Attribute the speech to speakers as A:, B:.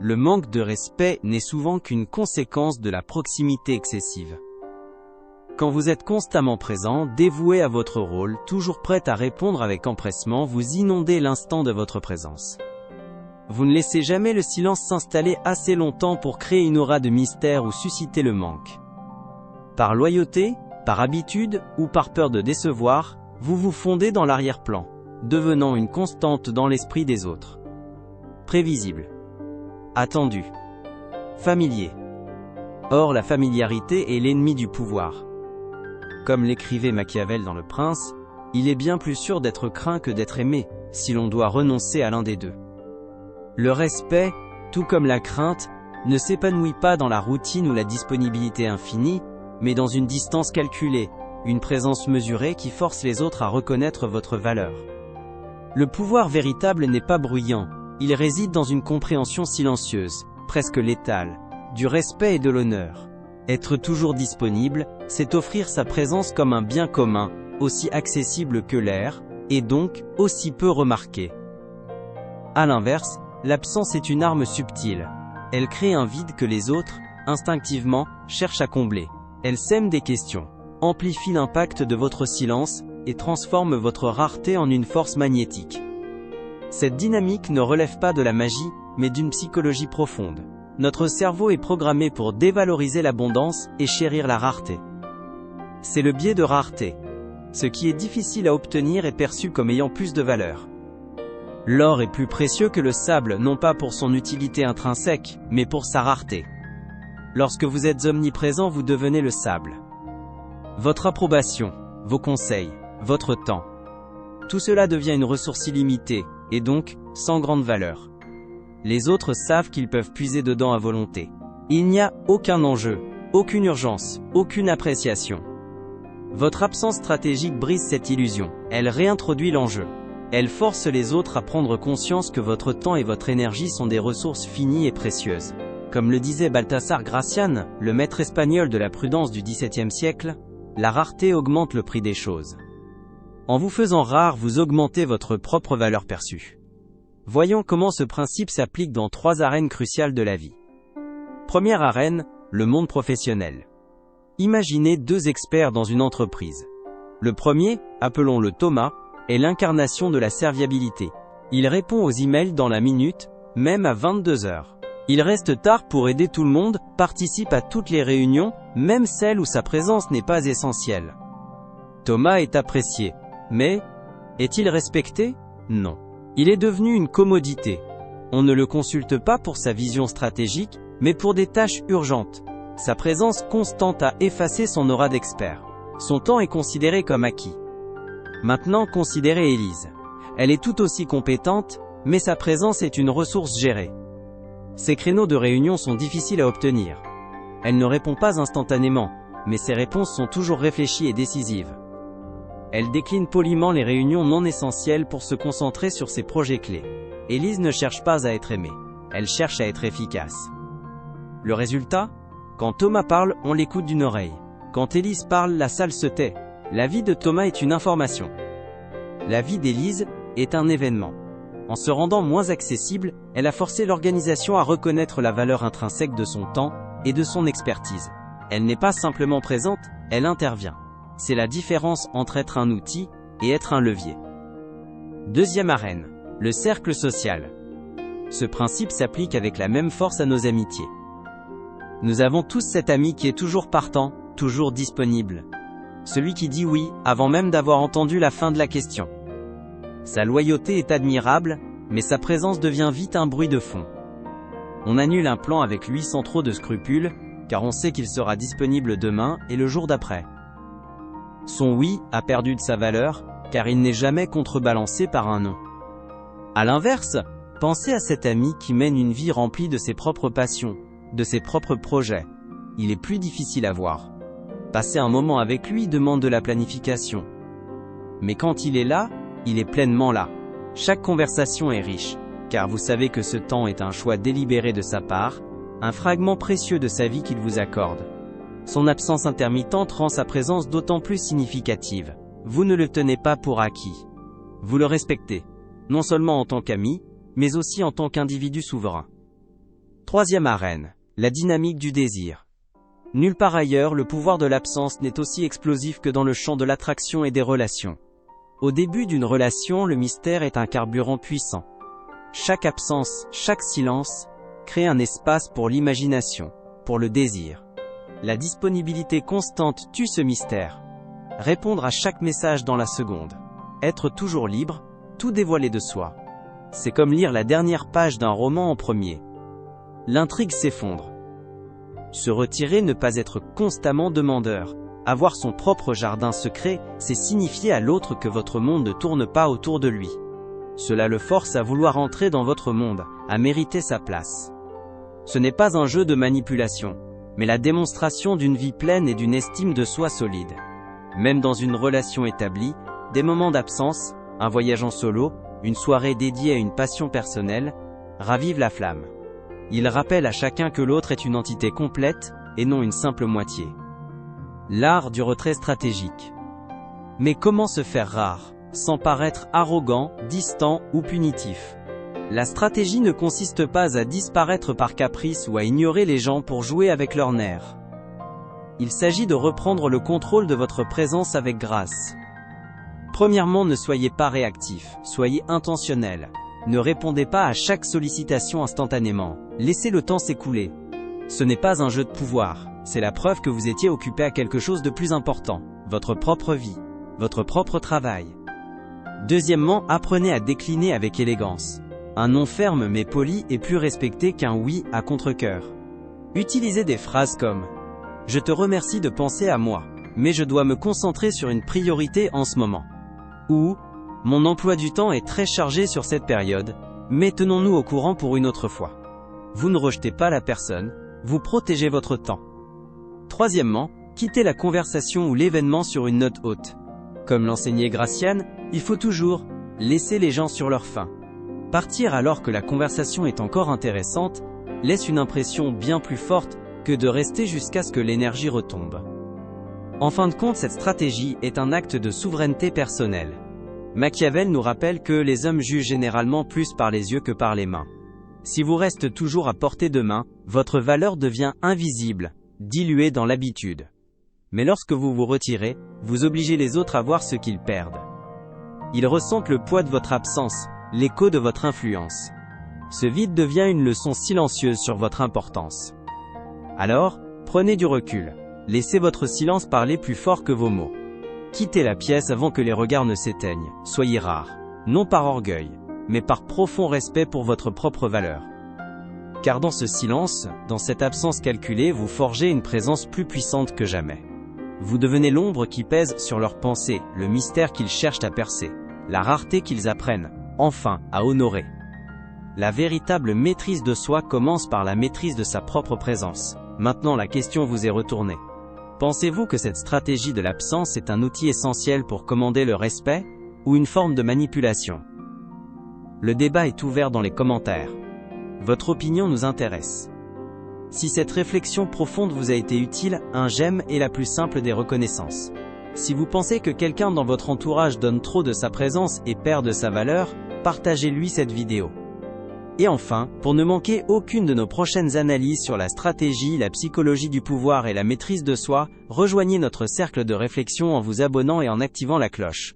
A: Le manque de respect n'est souvent qu'une conséquence de la proximité excessive. Quand vous êtes constamment présent, dévoué à votre rôle, toujours prêt à répondre avec empressement, vous inondez l'instant de votre présence. Vous ne laissez jamais le silence s'installer assez longtemps pour créer une aura de mystère ou susciter le manque. Par loyauté, par habitude ou par peur de décevoir, vous vous fondez dans l'arrière-plan, devenant une constante dans l'esprit des autres. Prévisible. Attendu. Familier. Or, la familiarité est l'ennemi du pouvoir. Comme l'écrivait Machiavel dans Le Prince, il est bien plus sûr d'être craint que d'être aimé, si l'on doit renoncer à l'un des deux. Le respect, tout comme la crainte, ne s'épanouit pas dans la routine ou la disponibilité infinie, mais dans une distance calculée, une présence mesurée qui force les autres à reconnaître votre valeur. Le pouvoir véritable n'est pas bruyant, il réside dans une compréhension silencieuse, presque létale, du respect et de l'honneur. Être toujours disponible, c'est offrir sa présence comme un bien commun, aussi accessible que l'air, et donc aussi peu remarqué. À l'inverse, l'absence est une arme subtile. Elle crée un vide que les autres, instinctivement, cherchent à combler. Elle sème des questions, amplifie l'impact de votre silence, et transforme votre rareté en une force magnétique. Cette dynamique ne relève pas de la magie, mais d'une psychologie profonde. Notre cerveau est programmé pour dévaloriser l'abondance et chérir la rareté. C'est le biais de rareté. Ce qui est difficile à obtenir est perçu comme ayant plus de valeur. L'or est plus précieux que le sable, non pas pour son utilité intrinsèque, mais pour sa rareté. Lorsque vous êtes omniprésent, vous devenez le sable. Votre approbation, vos conseils, votre temps. Tout cela devient une ressource illimitée, et donc, sans grande valeur. Les autres savent qu'ils peuvent puiser dedans à volonté. Il n'y a aucun enjeu, aucune urgence, aucune appréciation. Votre absence stratégique brise cette illusion. Elle réintroduit l'enjeu. Elle force les autres à prendre conscience que votre temps et votre énergie sont des ressources finies et précieuses. Comme le disait Balthasar Gracián, le maître espagnol de la prudence du XVIIe siècle, la rareté augmente le prix des choses. En vous faisant rare, vous augmentez votre propre valeur perçue. Voyons comment ce principe s'applique dans 3 arènes cruciales de la vie. Première arène, le monde professionnel. Imaginez 2 experts dans une entreprise. Le premier, appelons-le Thomas, est l'incarnation de la serviabilité. Il répond aux emails dans la minute, même à 22 heures. Il reste tard pour aider tout le monde, participe à toutes les réunions, même celles où sa présence n'est pas essentielle. Thomas est apprécié, mais est-il respecté? Non. Il est devenu une commodité. On ne le consulte pas pour sa vision stratégique, mais pour des tâches urgentes. Sa présence constante a effacé son aura d'expert. Son temps est considéré comme acquis. Maintenant, considérez Élise. Elle est tout aussi compétente, mais sa présence est une ressource gérée. Ses créneaux de réunion sont difficiles à obtenir. Elle ne répond pas instantanément, mais ses réponses sont toujours réfléchies et décisives. Elle décline poliment les réunions non essentielles pour se concentrer sur ses projets clés. Élise ne cherche pas à être aimée. Elle cherche à être efficace. Le résultat? Quand Thomas parle, on l'écoute d'une oreille. Quand Élise parle, la salle se tait. La vie de Thomas est une information. La vie d'Élise est un événement. En se rendant moins accessible, elle a forcé l'organisation à reconnaître la valeur intrinsèque de son temps et de son expertise. Elle n'est pas simplement présente, elle intervient. C'est la différence entre être un outil et être un levier. Deuxième arène, le cercle social. Ce principe s'applique avec la même force à nos amitiés. Nous avons tous cet ami qui est toujours partant, toujours disponible. Celui qui dit oui, avant même d'avoir entendu la fin de la question. Sa loyauté est admirable, mais sa présence devient vite un bruit de fond. On annule un plan avec lui sans trop de scrupules, car on sait qu'il sera disponible demain et le jour d'après. Son oui a perdu de sa valeur, car il n'est jamais contrebalancé par un non. À l'inverse, pensez à cet ami qui mène une vie remplie de ses propres passions, de ses propres projets. Il est plus difficile à voir. Passer un moment avec lui demande de la planification. Mais quand il est là, il est pleinement là. Chaque conversation est riche, car vous savez que ce temps est un choix délibéré de sa part, un fragment précieux de sa vie qu'il vous accorde. Son absence intermittente rend sa présence d'autant plus significative. Vous ne le tenez pas pour acquis. Vous le respectez, non seulement en tant qu'ami, mais aussi en tant qu'individu souverain. Troisième arène, la dynamique du désir. Nulle part ailleurs, le pouvoir de l'absence n'est aussi explosif que dans le champ de l'attraction et des relations. Au début d'une relation, le mystère est un carburant puissant. Chaque absence, chaque silence, crée un espace pour l'imagination, pour le désir. La disponibilité constante tue ce mystère. Répondre à chaque message dans la seconde. Être toujours libre, tout dévoiler de soi. C'est comme lire la dernière page d'un roman en premier. L'intrigue s'effondre. Se retirer, ne pas être constamment demandeur. Avoir son propre jardin secret, c'est signifier à l'autre que votre monde ne tourne pas autour de lui. Cela le force à vouloir entrer dans votre monde, à mériter sa place. Ce n'est pas un jeu de manipulation, mais la démonstration d'une vie pleine et d'une estime de soi solide. Même dans une relation établie, des moments d'absence, un voyage en solo, une soirée dédiée à une passion personnelle, ravivent la flamme. Ils rappellent à chacun que l'autre est une entité complète, et non une simple moitié. L'art du retrait stratégique. Mais comment se faire rare, sans paraître arrogant, distant ou punitif? La stratégie ne consiste pas à disparaître par caprice ou à ignorer les gens pour jouer avec leurs nerfs. Il s'agit de reprendre le contrôle de votre présence avec grâce. Premièrement, ne soyez pas réactif, soyez intentionnel. Ne répondez pas à chaque sollicitation instantanément. Laissez le temps s'écouler. Ce n'est pas un jeu de pouvoir, c'est la preuve que vous étiez occupé à quelque chose de plus important, votre propre vie, votre propre travail. Deuxièmement, apprenez à décliner avec élégance. Un non ferme mais poli est plus respecté qu'un oui à contre-cœur. Utilisez des phrases comme « Je te remercie de penser à moi, mais je dois me concentrer sur une priorité en ce moment » ou « Mon emploi du temps est très chargé sur cette période, mais tenons-nous au courant pour une autre fois ». Vous ne rejetez pas la personne, vous protégez votre temps. Troisièmement, quittez la conversation ou l'événement sur une note haute. Comme l'enseignait Graciane, il faut toujours laisser les gens sur leur faim. Partir alors que la conversation est encore intéressante laisse une impression bien plus forte que de rester jusqu'à ce que l'énergie retombe. En fin de compte, cette stratégie est un acte de souveraineté personnelle. Machiavel nous rappelle que les hommes jugent généralement plus par les yeux que par les mains. Si vous restez toujours à portée de main, votre valeur devient invisible, diluée dans l'habitude. Mais lorsque vous vous retirez, vous obligez les autres à voir ce qu'ils perdent. Ils ressentent le poids de votre absence, l'écho de votre influence. Ce vide devient une leçon silencieuse sur votre importance. Alors, prenez du recul. Laissez votre silence parler plus fort que vos mots. Quittez la pièce avant que les regards ne s'éteignent. Soyez rare, non par orgueil, mais par profond respect pour votre propre valeur. Car dans ce silence, dans cette absence calculée, vous forgez une présence plus puissante que jamais. Vous devenez l'ombre qui pèse sur leurs pensées, le mystère qu'ils cherchent à percer, la rareté qu'ils apprennent, enfin, à honorer. La véritable maîtrise de soi commence par la maîtrise de sa propre présence. Maintenant, la question vous est retournée. Pensez-vous que cette stratégie de l'absence est un outil essentiel pour commander le respect, ou une forme de manipulation? Le débat est ouvert dans les commentaires. Votre opinion nous intéresse. Si cette réflexion profonde vous a été utile, un j'aime est la plus simple des reconnaissances. Si vous pensez que quelqu'un dans votre entourage donne trop de sa présence et perd de sa valeur, partagez-lui cette vidéo. Et enfin, pour ne manquer aucune de nos prochaines analyses sur la stratégie, la psychologie du pouvoir et la maîtrise de soi, rejoignez notre cercle de réflexion en vous abonnant et en activant la cloche.